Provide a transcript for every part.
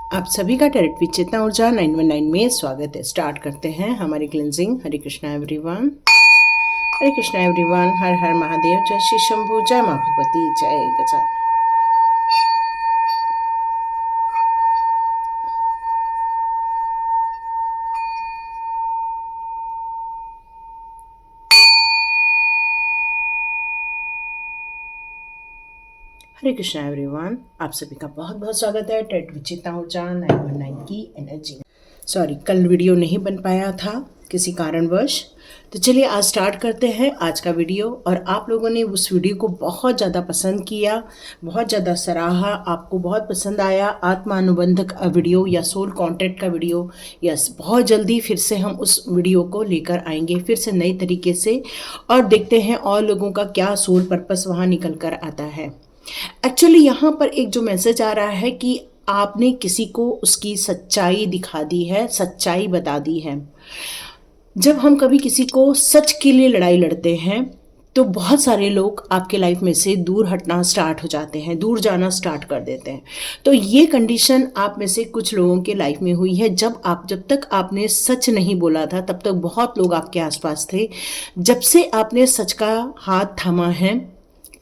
आप सभी का टेरेट विद चेतना ऊर्जा 919 में स्वागत है। स्टार्ट करते हैं हमारी क्लिनजिंग। हरे कृष्णा एवरीवन, हरे कृष्णा एवरीवन। हर हर महादेव, जय श्री शंभू, जय माँ भगवती, जय गजानन। हरे कृष्णा एवरीवन, आप सभी का बहुत बहुत स्वागत है टेरेट विद चेतना ऊर्जा 919 की एनर्जी। सॉरी, कल वीडियो नहीं बन पाया था किसी कारणवश, तो चलिए आज स्टार्ट करते हैं आज का वीडियो। और आप लोगों ने उस वीडियो को बहुत ज़्यादा पसंद किया, बहुत ज़्यादा सराहा, आपको बहुत पसंद आया आत्मानुबंध का वीडियो या सोल कॉन्टैक्ट का वीडियो। यस, बहुत जल्दी फिर से हम उस वीडियो को लेकर आएंगे फिर से नए तरीके से, और देखते हैं और लोगों का क्या सोल पर्पस वहाँ निकल कर आता है। एक्चुअली यहाँ पर एक जो मैसेज आ रहा है कि आपने किसी को उसकी सच्चाई दिखा दी है, सच्चाई बता दी है। जब हम कभी किसी को सच के लिए लड़ाई लड़ते हैं तो बहुत सारे लोग आपके लाइफ में से दूर हटना स्टार्ट हो जाते हैं, दूर जाना स्टार्ट कर देते हैं। तो ये कंडीशन आप में से कुछ लोगों के लाइफ में हुई है। जब तक आपने सच नहीं बोला था तब तक बहुत लोग आपके आसपास थे। जब से आपने सच का हाथ थामा है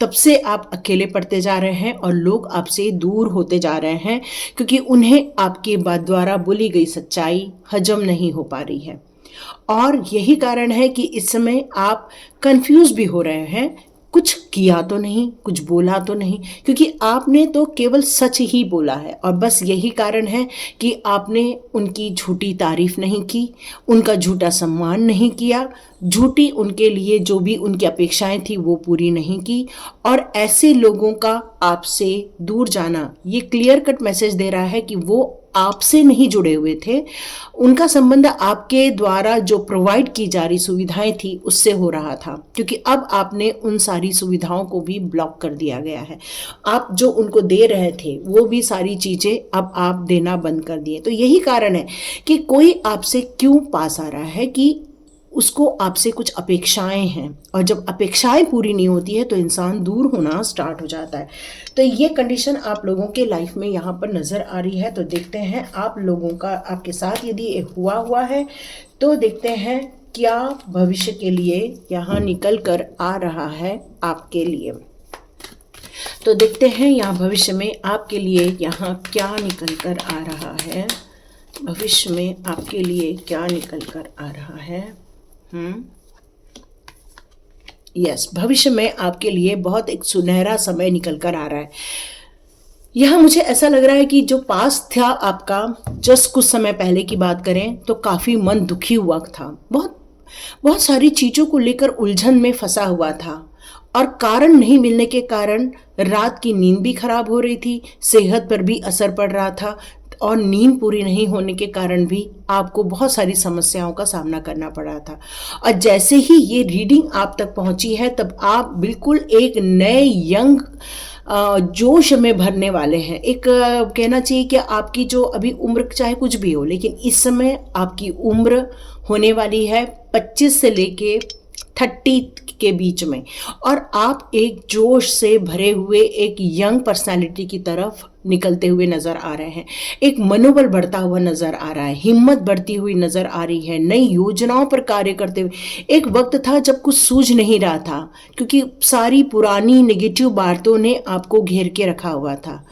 तब से आप अकेले पड़ते जा रहे हैं और लोग आपसे दूर होते जा रहे हैं, क्योंकि उन्हें आपके बात द्वारा बोली गई सच्चाई हजम नहीं हो पा रही है। और यही कारण है कि इस समय आप कंफ्यूज भी हो रहे हैं, कुछ किया तो नहीं, कुछ बोला तो नहीं, क्योंकि आपने तो केवल सच ही बोला है। और बस यही कारण है कि आपने उनकी झूठी तारीफ नहीं की, उनका झूठा सम्मान नहीं किया, झूठी उनके लिए जो भी उनकी अपेक्षाएं थी वो पूरी नहीं की। और ऐसे लोगों का आपसे दूर जाना ये क्लियर कट मैसेज दे रहा है कि वो आपसे नहीं जुड़े हुए थे, उनका संबंध आपके द्वारा जो प्रोवाइड की जा रही सुविधाएं थी उससे हो रहा था, क्योंकि अब आपने उन सारी सुविधाओं को भी ब्लॉक कर दिया गया है। आप जो उनको दे रहे थे वो भी सारी चीज़ें अब आप देना बंद कर दिए। तो यही कारण है कि कोई आपसे क्यों पास आ रहा है कि उसको आपसे कुछ अपेक्षाएं हैं, और जब अपेक्षाएं पूरी नहीं होती है तो इंसान दूर होना स्टार्ट हो जाता है। तो ये कंडीशन आप लोगों के लाइफ में यहाँ पर नज़र आ रही है। तो देखते हैं आप लोगों का आपके साथ यदि हुआ है तो देखते हैं क्या भविष्य के लिए यहाँ निकल कर आ रहा है आपके लिए। तो देखते हैं यहाँ भविष्य में आपके लिए यहाँ क्या निकल कर आ रहा है। भविष्य में आपके लिए क्या निकल कर आ रहा है। यस, भविष्य में आपके लिए बहुत एक सुनहरा समय निकल कर आ रहा है। यह मुझे ऐसा लग रहा है कि जो पास था आपका, जस्ट कुछ समय पहले की बात करें तो काफ़ी मन दुखी हुआ था, बहुत सारी चीज़ों को लेकर उलझन में फंसा हुआ था, और कारण नहीं मिलने के कारण रात की नींद भी खराब हो रही थी, सेहत पर भी असर पड़ रहा था, और नींद पूरी नहीं होने के कारण भी आपको बहुत सारी समस्याओं का सामना करना पड़ा था। और जैसे ही ये रीडिंग आप तक पहुंची है तब आप बिल्कुल एक नए यंग जोश में भरने वाले हैं। एक कहना चाहिए कि आपकी जो अभी उम्र चाहे कुछ भी हो, लेकिन इस समय आपकी उम्र होने वाली है 25 से लेके 30 के बीच में, और आप एक जोश से भरे हुए एक यंग पर्सनालिटी की तरफ निकलते हुए नजर आ रहे हैं। एक मनोबल बढ़ता हुआ नजर आ रहा है, हिम्मत बढ़ती हुई नजर आ रही है, नई योजनाओं पर कार्य करते हुए। एक वक्त था जब कुछ सूझ नहीं रहा था, क्योंकि सारी पुरानी नेगेटिव बातों ने आपको घेर के रखा हुआ था।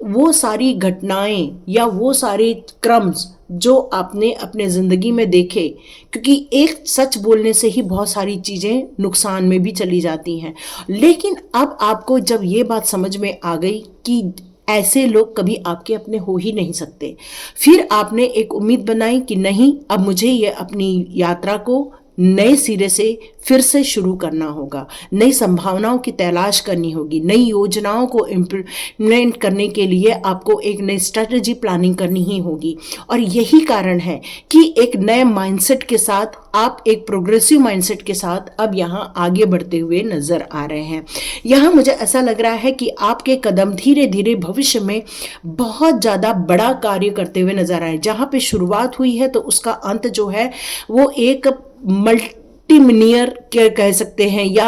वो सारी घटनाएं या वो सारे क्रम्स जो आपने अपने ज़िंदगी में देखे, क्योंकि एक सच बोलने से ही बहुत सारी चीज़ें नुकसान में भी चली जाती हैं। लेकिन अब आपको जब ये बात समझ में आ गई कि ऐसे लोग कभी आपके अपने हो ही नहीं सकते, फिर आपने एक उम्मीद बनाई कि नहीं, अब मुझे ये अपनी यात्रा को नए सिरे से फिर से शुरू करना होगा, नई संभावनाओं की तलाश करनी होगी, नई योजनाओं को इम्प्लीमेंट करने के लिए आपको एक नई स्ट्रेटजी प्लानिंग करनी ही होगी। और यही कारण है कि एक नए माइंडसेट के साथ, आप एक प्रोग्रेसिव माइंडसेट के साथ अब यहाँ आगे बढ़ते हुए नजर आ रहे हैं। यहाँ मुझे ऐसा लग रहा है कि आपके कदम धीरे धीरे भविष्य में बहुत ज़्यादा बड़ा कार्य करते हुए नजर आए। जहाँ पे शुरुआत हुई है तो उसका अंत जो है वो एक मल्टी मिलियनियर कह सकते हैं, या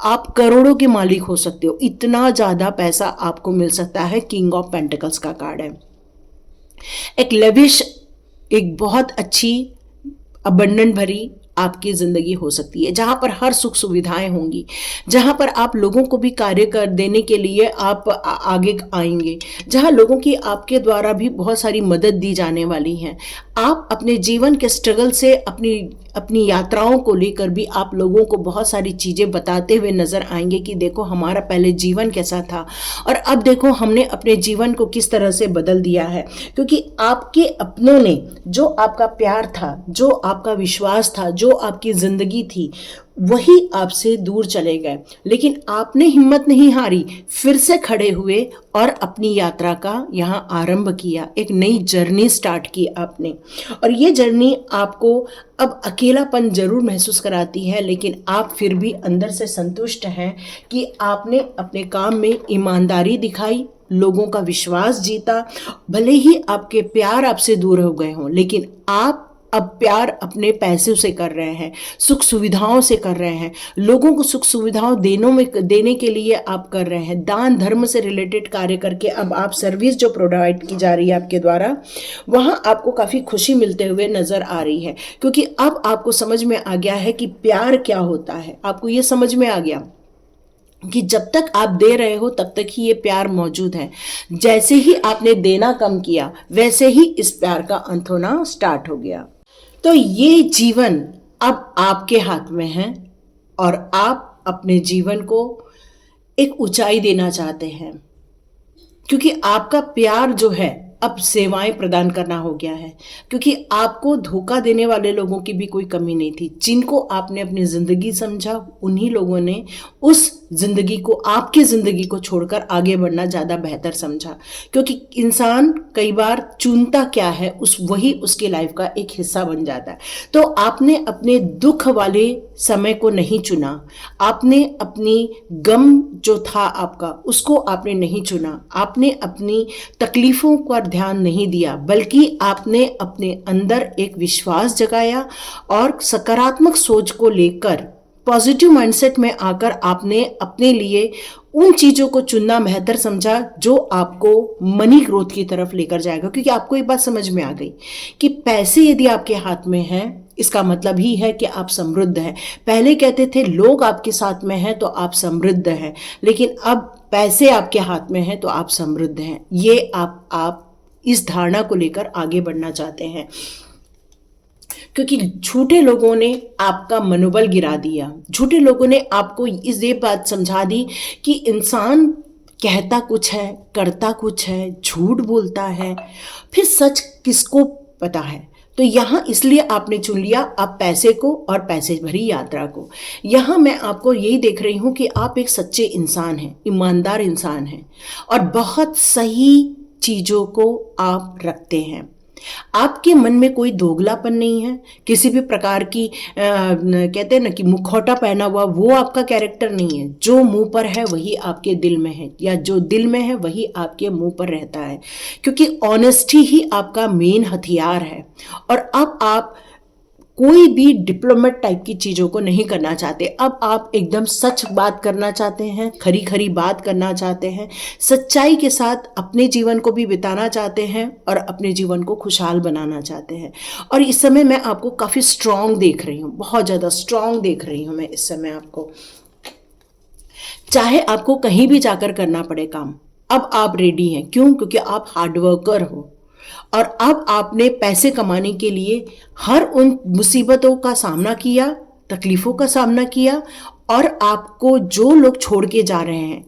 आप करोड़ों के मालिक हो सकते हो। इतना ज़्यादा पैसा आपको मिल सकता है। किंग ऑफ पेंटिकल्स का कार्ड है। एक लेविश, एक बहुत अच्छी अबंडन भरी आपकी जिंदगी हो सकती है, जहां पर हर सुख सुविधाएं होंगी, जहां पर आप लोगों को भी कार्य कर देने के लिए आप आगे आएंगे, जहां लोगों की आपके द्वारा भी बहुत सारी मदद दी जाने वाली है। आप अपने जीवन के स्ट्रगल से अपनी अपनी यात्राओं को लेकर भी आप लोगों को बहुत सारी चीज़ें बताते हुए नजर आएंगे कि देखो हमारा पहले जीवन कैसा था और अब देखो हमने अपने जीवन को किस तरह से बदल दिया है। क्योंकि आपके अपनों ने जो आपका प्यार था, जो आपका विश्वास था, जो आपकी जिंदगी थी, वही आपसे दूर चले गए, लेकिन आपने हिम्मत नहीं हारी, फिर से खड़े हुए और अपनी यात्रा का यहाँ आरंभ किया, एक नई जर्नी स्टार्ट की आपने। और ये जर्नी आपको अब अकेलापन जरूर महसूस कराती है, लेकिन आप फिर भी अंदर से संतुष्ट हैं कि आपने अपने काम में ईमानदारी दिखाई, लोगों का विश्वास जीता। भले ही आपके प्यार आपसे दूर हो गए हों, लेकिन आप अब प्यार अपने पैसे से कर रहे हैं, सुख सुविधाओं से कर रहे हैं, लोगों को सुख सुविधाओं देने के लिए आप कर रहे हैं। दान धर्म से रिलेटेड कार्य करके अब आप सर्विस जो प्रोवाइड की जा रही है आपके द्वारा, वहाँ आपको काफ़ी खुशी मिलते हुए नज़र आ रही है। क्योंकि अब आपको समझ में आ गया है कि प्यार क्या होता है। आपको ये समझ में आ गया कि जब तक आप दे रहे हो तब तक ही ये प्यार मौजूद है। जैसे ही आपने देना कम किया, वैसे ही इस प्यार का अंत होना स्टार्ट हो गया। तो ये जीवन अब आपके हाथ में है और आप अपने जीवन को एक ऊंचाई देना चाहते हैं, क्योंकि आपका प्यार जो है अब सेवाएं प्रदान करना हो गया है। क्योंकि आपको धोखा देने वाले लोगों की भी कोई कमी नहीं थी। जिनको आपने अपनी जिंदगी समझा, उन्हीं लोगों ने उस जिंदगी को, आपकी जिंदगी को छोड़कर आगे बढ़ना ज़्यादा बेहतर समझा। क्योंकि इंसान कई बार चुनता क्या है, वही उसकी लाइफ का एक हिस्सा बन जाता है। तो आपने अपने दुख वाले समय को नहीं चुना, आपने अपनी गम जो था आपका, उसको आपने नहीं चुना, आपने अपनी तकलीफों पर ध्यान नहीं दिया, बल्कि आपने अपने अंदर एक विश्वास जगाया और सकारात्मक सोच को लेकर, पॉजिटिव माइंडसेट में आकर आपने अपने लिए उन चीज़ों को चुनना बेहतर समझा जो आपको मनी ग्रोथ की तरफ लेकर जाएगा। क्योंकि आपको एक बात समझ में आ गई कि पैसे यदि आपके हाथ में हैं, इसका मतलब ही है कि आप समृद्ध हैं। पहले कहते थे लोग आपके साथ में हैं तो आप समृद्ध हैं, लेकिन अब पैसे आपके हाथ में हैं तो आप समृद्ध हैं। ये आप इस धारणा को लेकर आगे बढ़ना चाहते हैं। क्योंकि झूठे लोगों ने आपका मनोबल गिरा दिया, झूठे लोगों ने आपको ये बात समझा दी कि इंसान कहता कुछ है, करता कुछ है, झूठ बोलता है, फिर सच किसको पता है। तो यहाँ इसलिए आपने चुन लिया आप पैसे को और पैसे भरी यात्रा को। यहाँ मैं आपको यही देख रही हूँ कि आप एक सच्चे इंसान हैं, ईमानदार इंसान हैं और बहुत सही चीज़ों को आप रखते हैं। आपके मन में कोई दोगलापन नहीं है, किसी भी प्रकार की कहते हैं ना कि मुखौटा पहना हुआ, वो आपका कैरेक्टर नहीं है। जो मुंह पर है वही आपके दिल में है, या जो दिल में है वही आपके मुंह पर रहता है। क्योंकि ऑनेस्टी ही आपका मेन हथियार है। और अब आप कोई भी डिप्लोमेट टाइप की चीज़ों को नहीं करना चाहते। अब आप एकदम सच बात करना चाहते हैं, खरी खरी बात करना चाहते हैं, सच्चाई के साथ अपने जीवन को भी बिताना चाहते हैं और अपने जीवन को खुशहाल बनाना चाहते हैं। और इस समय मैं आपको काफ़ी स्ट्रांग देख रही हूँ, बहुत ज़्यादा स्ट्रांग देख रही हूँ मैं इस समय आपको। चाहे आपको कहीं भी जाकर करना पड़े काम, अब आप रेडी हैं। क्यों? क्योंकि आप हार्डवर्कर हो और अब आपने पैसे कमाने के लिए हर उन मुसीबतों का सामना किया, तकलीफ़ों का सामना किया, और आपको जो लोग छोड़ के जा रहे हैं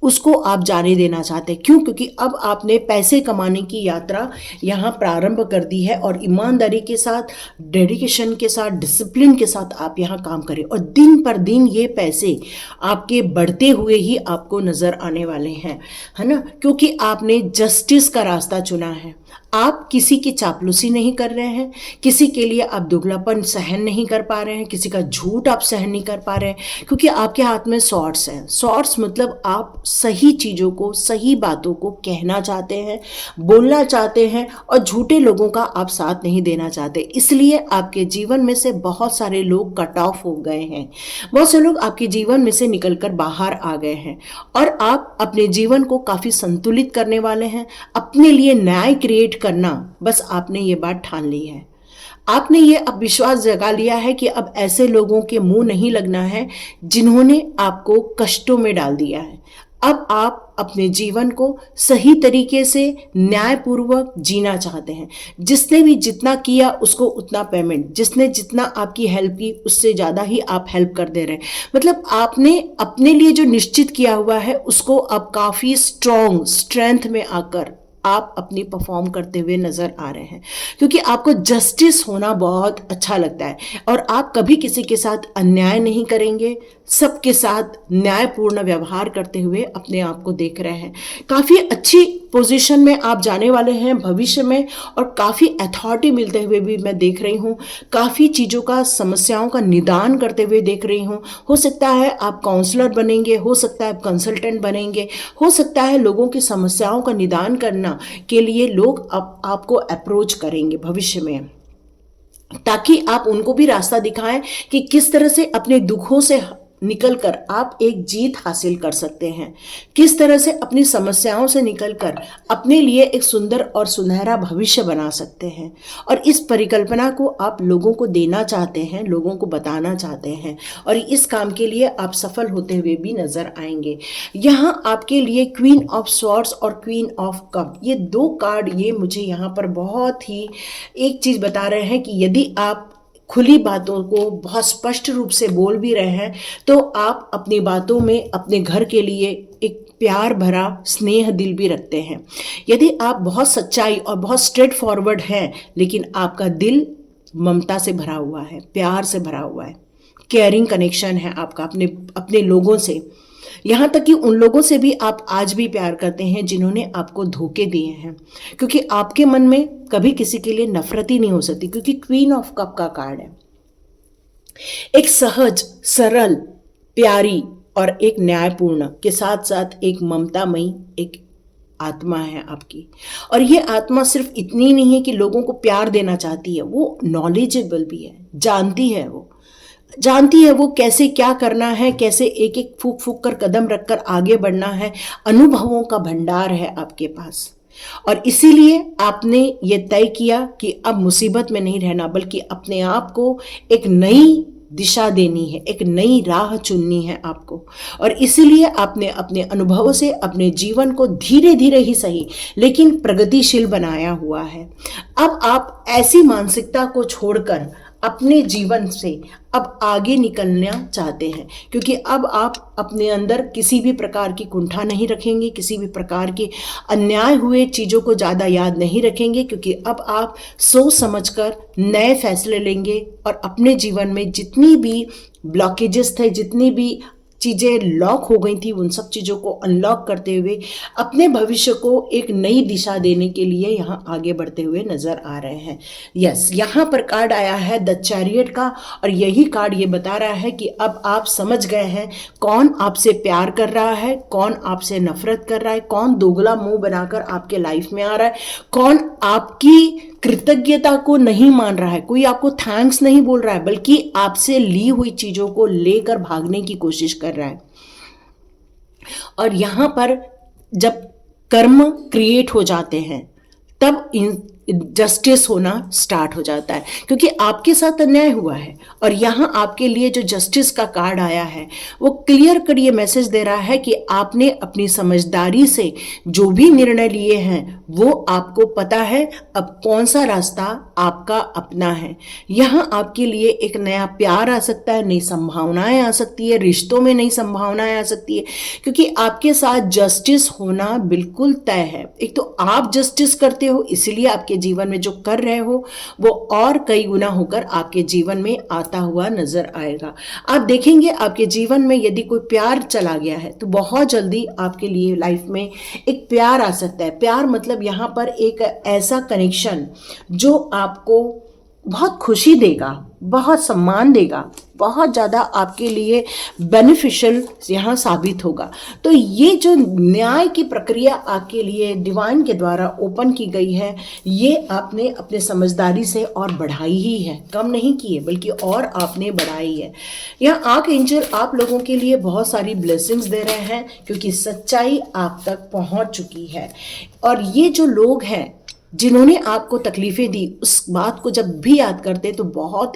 उसको आप जाने देना चाहते हैं। क्यों? क्योंकि अब आपने पैसे कमाने की यात्रा यहाँ प्रारंभ कर दी है और ईमानदारी के साथ, डेडिकेशन के साथ, डिसिप्लिन के साथ आप यहाँ काम करें। और दिन पर दिन ये पैसे आपके बढ़ते हुए ही आपको नज़र आने वाले हैं, है ना? क्योंकि आपने जस्टिस का रास्ता चुना है। आप किसी की चापलूसी नहीं कर रहे हैं, किसी के लिए आप दुगलापन सहन नहीं कर पा रहे हैं, किसी का झूठ आप सहन नहीं कर पा रहे हैं, क्योंकि आपके हाथ में सॉर्ड्स हैं। सॉर्ड्स मतलब आप सही चीज़ों को, सही बातों को कहना चाहते हैं, बोलना चाहते हैं और झूठे लोगों का आप साथ नहीं देना चाहते। इसलिए आपके जीवन में से बहुत सारे लोग कट ऑफ हो गए हैं, बहुत से लोग आपके जीवन में से निकलकर बाहर आ गए हैं और आप अपने जीवन को काफ़ी संतुलित करने वाले हैं। अपने लिए न्याय क्रिएट करना, बस आपने ये बात ठान ली है। आपने ये अब विश्वास जगा लिया है कि अब ऐसे लोगों के मुंह नहीं लगना है जिन्होंने आपको कष्टों में डाल दिया है। अब आप अपने जीवन को सही तरीके से न्यायपूर्वक जीना चाहते हैं। जिसने भी जितना किया उसको उतना पेमेंट, जिसने जितना आपकी हेल्प की उससे ज़्यादा ही आप हेल्प कर दे रहे हैं। मतलब आपने अपने लिए जो निश्चित किया हुआ है उसको अब काफ़ी स्ट्रेंथ में आकर आप अपनी परफॉर्म करते हुए नजर आ रहे हैं, क्योंकि आपको जस्टिस होना बहुत अच्छा लगता है और आप कभी किसी के साथ अन्याय नहीं करेंगे। सबके साथ न्यायपूर्ण व्यवहार करते हुए अपने आप को देख रहे हैं। काफ़ी अच्छी पोजीशन में आप जाने वाले हैं भविष्य में और काफ़ी अथॉरिटी मिलते हुए भी मैं देख रही हूँ। काफ़ी चीज़ों का, समस्याओं का निदान करते हुए देख रही हूँ। हो सकता है आप काउंसलर बनेंगे, हो सकता है आप कंसल्टेंट बनेंगे, हो सकता है लोगों की समस्याओं का निदान करना के लिए लोग आपको अप्रोच करेंगे भविष्य में, ताकि आप उनको भी रास्ता दिखाएं कि किस तरह से अपने दुखों से निकलकर आप एक जीत हासिल कर सकते हैं, किस तरह से अपनी समस्याओं से निकलकर अपने लिए एक सुंदर और सुनहरा भविष्य बना सकते हैं। और इस परिकल्पना को आप लोगों को देना चाहते हैं, लोगों को बताना चाहते हैं और इस काम के लिए आप सफल होते हुए भी नजर आएंगे। यहाँ आपके लिए क्वीन ऑफ स्वॉर्ड्स और क्वीन ऑफ कप, ये दो कार्ड ये मुझे यहाँ पर बहुत ही एक चीज़ बता रहे हैं कि यदि आप खुली बातों को बहुत स्पष्ट रूप से बोल भी रहे हैं तो आप अपनी बातों में अपने घर के लिए एक प्यार भरा स्नेह दिल भी रखते हैं। यदि आप बहुत सच्चाई और बहुत स्ट्रेट फॉरवर्ड हैं लेकिन आपका दिल ममता से भरा हुआ है, प्यार से भरा हुआ है, केयरिंग कनेक्शन है आपका अपने लोगों से, यहाँ तक कि उन लोगों से भी आप आज भी प्यार करते हैं जिन्होंने आपको धोखे दिए हैं, क्योंकि आपके मन में कभी किसी के लिए नफरत ही नहीं हो सकती, क्योंकि क्वीन ऑफ कप का कार्ड है। एक सहज, सरल, प्यारी और एक न्यायपूर्ण के साथ साथ एक ममतामयी एक आत्मा है आपकी। और ये आत्मा सिर्फ इतनी नहीं है कि लोगों को प्यार देना चाहती है, वो नॉलेजेबल भी है, जानती है वो कैसे क्या करना है, कैसे एक एक फूक फूक कर कदम रखकर आगे बढ़ना है। अनुभवों का भंडार है आपके पास और इसीलिए आपने ये तय किया कि अब मुसीबत में नहीं रहना, बल्कि अपने आप को एक नई दिशा देनी है, एक नई राह चुननी है आपको। और इसीलिए आपने अपने अनुभवों से अपने जीवन को धीरे धीरे ही सही लेकिन प्रगतिशील बनाया हुआ है। अब आप ऐसी मानसिकता को छोड़कर अपने जीवन से अब आगे निकलना चाहते हैं, क्योंकि अब आप अपने अंदर किसी भी प्रकार की कुंठा नहीं रखेंगे, किसी भी प्रकार की अन्याय हुए चीज़ों को ज़्यादा याद नहीं रखेंगे, क्योंकि अब आप सोच समझकर नए फैसले लेंगे और अपने जीवन में जितनी भी ब्लॉकेजेस थे, जितनी भी चीज़ें लॉक हो गई थी, उन सब चीज़ों को अनलॉक करते हुए अपने भविष्य को एक नई दिशा देने के लिए यहाँ आगे बढ़ते हुए नजर आ रहे हैं। यस, यहाँ पर कार्ड आया है द चैरियट का और यही कार्ड ये बता रहा है कि अब आप समझ गए हैं कौन आपसे प्यार कर रहा है, कौन आपसे नफरत कर रहा है, कौन दोगला मुंह बनाकर आपके लाइफ में आ रहा है, कौन आपकी कृतज्ञता को नहीं मान रहा है, कोई आपको थैंक्स नहीं बोल रहा है, बल्कि आपसे ली हुई चीजों को लेकर भागने की कोशिश कर रहा है। और यहां पर जब कर्म क्रिएट हो जाते हैं तब जस्टिस होना स्टार्ट हो जाता है, क्योंकि आपके साथ अन्याय हुआ है। और यहाँ आपके लिए जो जस्टिस का कार्ड आया है वो क्लियर कर ये मैसेज दे रहा है कि आपने अपनी समझदारी से जो भी निर्णय लिए हैं वो आपको पता है अब कौन सा रास्ता आपका अपना है। यहाँ आपके लिए एक नया प्यार आ सकता है, नई संभावनाएं आ सकती है, रिश्तों में नई संभावनाएं आ सकती है, क्योंकि आपके साथ जस्टिस होना बिल्कुल तय है। एक तो आप जस्टिस करते हो, इसीलिए आपके जीवन में जो कर रहे हो वो और कई गुना होकर आपके जीवन में आता हुआ नजर आएगा। आप देखेंगे आपके जीवन में यदि कोई प्यार चला गया है तो बहुत जल्दी आपके लिए लाइफ में एक प्यार आ सकता है। प्यार मतलब यहाँ पर एक ऐसा कनेक्शन जो आपको बहुत खुशी देगा, बहुत सम्मान देगा, बहुत ज़्यादा आपके लिए बेनिफिशियल यहाँ साबित होगा। तो ये जो न्याय की प्रक्रिया आपके लिए डिवाइन के द्वारा ओपन की गई है, ये आपने अपने समझदारी से और बढ़ाई ही है, कम नहीं की है, बल्कि और आपने बढ़ाई है। यहाँ आर्क एंजल आप लोगों के लिए बहुत सारी ब्लेसिंग्स दे रहे हैं, क्योंकि सच्चाई आप तक पहुँच चुकी है। और ये जो लोग हैं जिन्होंने आपको तकलीफ़ें दी, उस बात को जब भी याद करते तो बहुत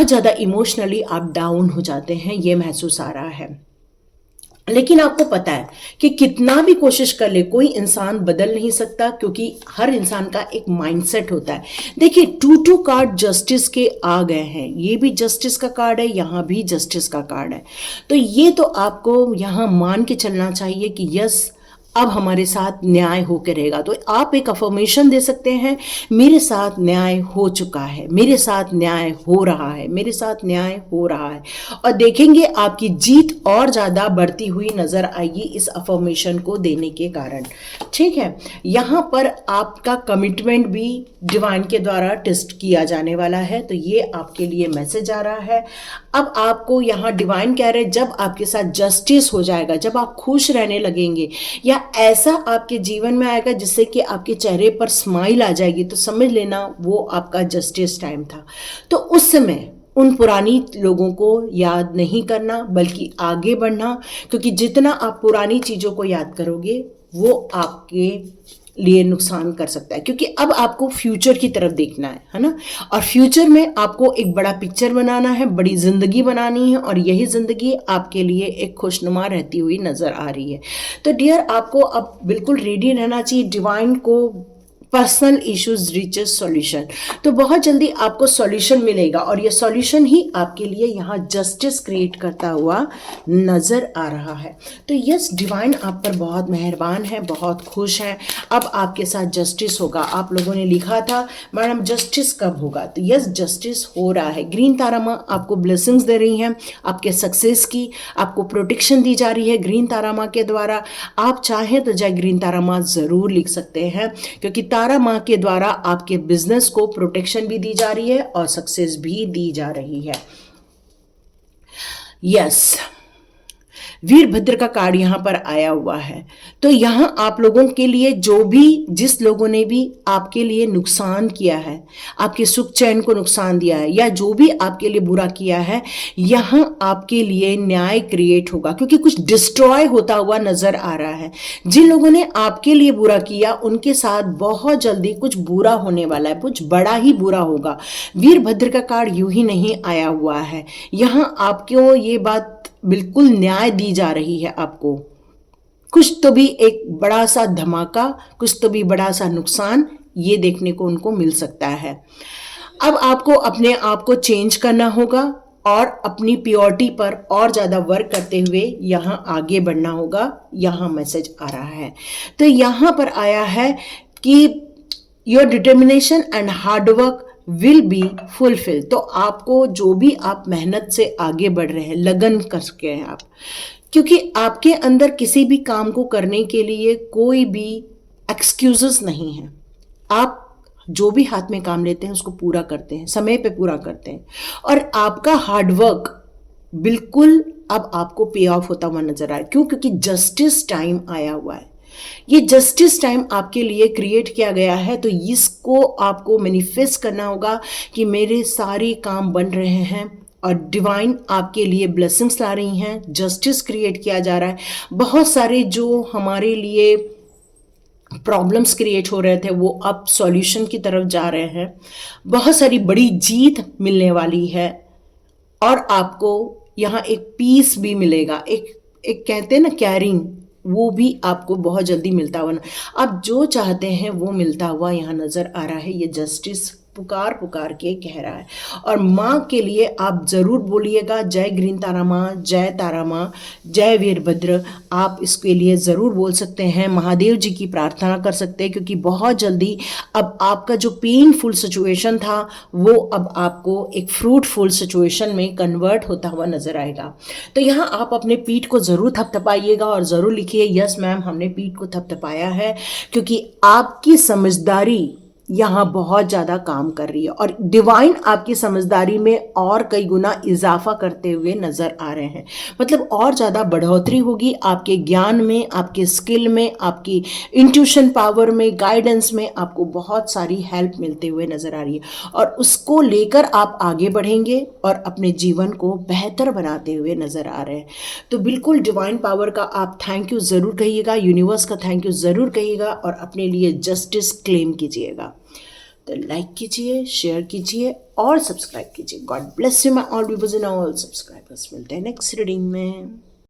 ज़्यादा इमोशनली आप डाउन हो जाते हैं, ये महसूस आ रहा है। लेकिन आपको पता है कि कितना भी कोशिश कर ले कोई इंसान बदल नहीं सकता, क्योंकि हर इंसान का एक माइंडसेट होता है। देखिए 2 कार्ड जस्टिस के आ गए हैं, ये भी जस्टिस का कार्ड है, यहाँ भी जस्टिस का कार्ड है। तो ये तो आपको यहाँ मान के चलना चाहिए कि यस, अब हमारे साथ न्याय होकर रहेगा। तो आप एक अफर्मेशन दे सकते हैं, मेरे साथ न्याय हो चुका है, मेरे साथ न्याय हो रहा है, मेरे साथ न्याय हो रहा है। और देखेंगे आपकी जीत और ज़्यादा बढ़ती हुई नज़र आएगी इस अफर्मेशन को देने के कारण। ठीक है, यहाँ पर आपका कमिटमेंट भी डिवाइन के द्वारा टेस्ट किया जाने वाला है। तो ये आपके लिए मैसेज आ रहा है। अब आपको यहाँ डिवाइन कह रहे हैं, जब आपके साथ जस्टिस हो जाएगा, जब आप खुश रहने लगेंगे या ऐसा आपके जीवन में आएगा जिससे कि आपके चेहरे पर स्माइल आ जाएगी, तो समझ लेना वो आपका जस्टिस टाइम था। तो उस समय उन पुरानी लोगों को याद नहीं करना, बल्कि आगे बढ़ना, क्योंकि जितना आप पुरानी चीज़ों को याद करोगे वो आपके लिए नुकसान कर सकता है। क्योंकि अब आपको फ्यूचर की तरफ देखना है ना, और फ्यूचर में आपको एक बड़ा पिक्चर बनाना है, बड़ी ज़िंदगी बनानी है, और यही ज़िंदगी आपके लिए एक खुशनुमा रहती हुई नज़र आ रही है। तो डियर, आपको अब बिल्कुल रेडी रहना चाहिए। डिवाइन को पर्सनल इश्यूज रीचेस सॉल्यूशन, तो बहुत जल्दी आपको सॉल्यूशन मिलेगा, और ये सॉल्यूशन ही आपके लिए यहाँ जस्टिस क्रिएट करता हुआ नज़र आ रहा है। तो यस, डिवाइन आप पर बहुत मेहरबान है, बहुत खुश है। अब आपके साथ जस्टिस होगा। आप लोगों ने लिखा था मैडम जस्टिस कब होगा, तो यस, जस्टिस हो रहा है। ग्रीन तारा माँ आपको ब्लेसिंग्स दे रही हैं, आपके सक्सेस की आपको प्रोटेक्शन दी जा रही है ग्रीन तारा माँ के द्वारा। आप चाहें तो जय ग्रीन तारा माँ ज़रूर लिख सकते हैं, क्योंकि तारा माँ के द्वारा आपके बिजनेस को प्रोटेक्शन भी दी जा रही है और सक्सेस भी दी जा रही है। यस, वीरभद्र का कार्ड यहाँ पर आया हुआ है। तो यहाँ आप लोगों के लिए जिस लोगों ने भी आपके लिए नुकसान किया है, आपके सुख चैन को नुकसान दिया है, या जो भी आपके लिए बुरा किया है, यहाँ आपके लिए न्याय क्रिएट होगा, क्योंकि कुछ डिस्ट्रॉय होता हुआ नजर आ रहा है। जिन लोगों ने आपके लिए बुरा किया उनके साथ बहुत जल्दी कुछ बुरा होने वाला है, कुछ बड़ा ही बुरा होगा। वीरभद्र का कार्ड यूं ही नहीं आया हुआ है, यहाँ आपको ये बात बिल्कुल न्याय दी जा रही है। आपको कुछ तो भी एक बड़ा सा धमाका, कुछ तो भी बड़ा सा नुकसान ये देखने को उनको मिल सकता है। अब आपको अपने आप को चेंज करना होगा और अपनी प्योरिटी पर और ज़्यादा वर्क करते हुए यहाँ आगे बढ़ना होगा, यहाँ मैसेज आ रहा है। तो यहाँ पर आया है कि your determination and hard work will be fulfil. तो आपको जो भी आप मेहनत से आगे बढ़ रहे हैं, लगन करके हैं आप, क्योंकि आपके अंदर किसी भी काम को करने के लिए कोई भी एक्सक्यूजेस नहीं है। आप जो भी हाथ में काम लेते हैं उसको पूरा करते हैं, समय पे पूरा करते हैं, और आपका हार्डवर्क बिल्कुल अब आपको पे ऑफ होता हुआ नजर आ रहा है। क्यों? क्योंकि जस्टिस टाइम आया हुआ है। ये जस्टिस टाइम आपके लिए क्रिएट किया गया है, तो इसको आपको मैनिफेस्ट करना होगा कि मेरे सारे काम बन रहे हैं और डिवाइन आपके लिए ब्लेसिंग्स ला रही हैं, जस्टिस क्रिएट किया जा रहा है। बहुत सारे जो हमारे लिए प्रॉब्लम्स क्रिएट हो रहे थे वो अब सॉल्यूशन की तरफ जा रहे हैं। बहुत सारी बड़ी जीत मिलने वाली है, और आपको यहाँ एक पीस भी मिलेगा, एक कहते हैं ना कैरिंग, वो भी आपको बहुत जल्दी मिलता हुआ आप जो चाहते हैं वो मिलता हुआ यहाँ नज़र आ रहा है। ये जस्टिस पुकार के कह रहा है। और माँ के लिए आप ज़रूर बोलिएगा जय ग्रीन तारा माँ, जय तारा माँ, जय वीरभद्र। आप इसके लिए ज़रूर बोल सकते हैं, महादेव जी की प्रार्थना कर सकते हैं, क्योंकि बहुत जल्दी अब आपका जो पेनफुल सिचुएशन था वो अब आपको एक फ्रूटफुल सिचुएशन में कन्वर्ट होता हुआ नज़र आएगा। तो यहाँ आप अपने पीठ को ज़रूर थपथपाइएगा और ज़रूर लिखिए यस मैम हमने पीठ को थपथपाया है, क्योंकि आपकी समझदारी यहाँ बहुत ज़्यादा काम कर रही है और डिवाइन आपकी समझदारी में और कई गुना इजाफा करते हुए नज़र आ रहे हैं। मतलब और ज़्यादा बढ़ोतरी होगी आपके ज्ञान में, आपके स्किल में, आपकी इंट्यूशन पावर में, गाइडेंस में। आपको बहुत सारी हेल्प मिलते हुए नज़र आ रही है और उसको लेकर आप आगे बढ़ेंगे और अपने जीवन को बेहतर बनाते हुए नज़र आ रहे हैं। तो बिल्कुल डिवाइन पावर का आप थैंक यू ज़रूर कहिएगा, यूनिवर्स का थैंक यू ज़रूर कहिएगा और अपने लिए जस्टिस क्लेम कीजिएगा। तो लाइक कीजिए, शेयर कीजिए और सब्सक्राइब कीजिए। God bless you my all viewers and all subscribers. मिलते हैं नेक्स्ट रीडिंग में।